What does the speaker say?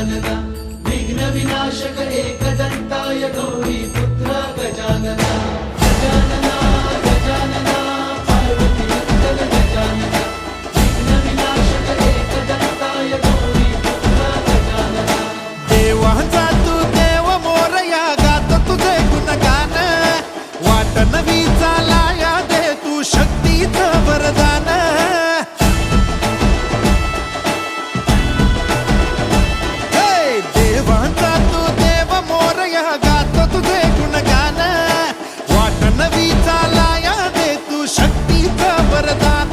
गजानना विघ्न विनाशक एकदंताय गौरी पुत्र गजानना गजानना गजानना पार्वती नंदन गजानना विघ्न विनाशक एकदंताय गौरी पुत्र गजानना देवांचा तू देव मोरया गात तुझे गुणगान वाट नवी चालाया दे तू शक्तीचं वरदान देवांचा तू देव मोरया गात तुझे गुणगान वाट नवी चालाया दे तू शक्तीचं वरदान